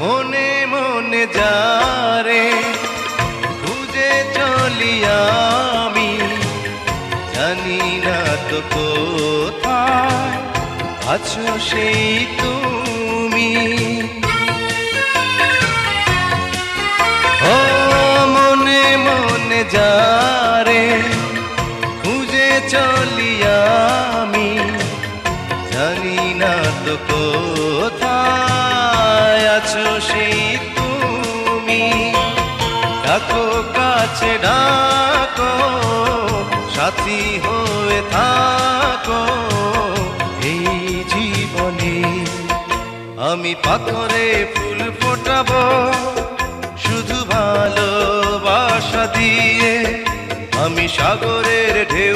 মনে মনে যারে খুঁজে চলি আমি, জানি না তো কোথায় আছো সেই তুমি। ও মনে মনে যারে খুঁজে চলি আমি, জানি না তো কোথায় আছো সেই তুমি। ডাকো কাছে ডাকো, সাথী হয়ে থাকো এই জীবনে। আমি পাথরে ফুল ফোটাবো শুধু ভালোবাসা দিয়ে, আমি সাগরের ঢেউ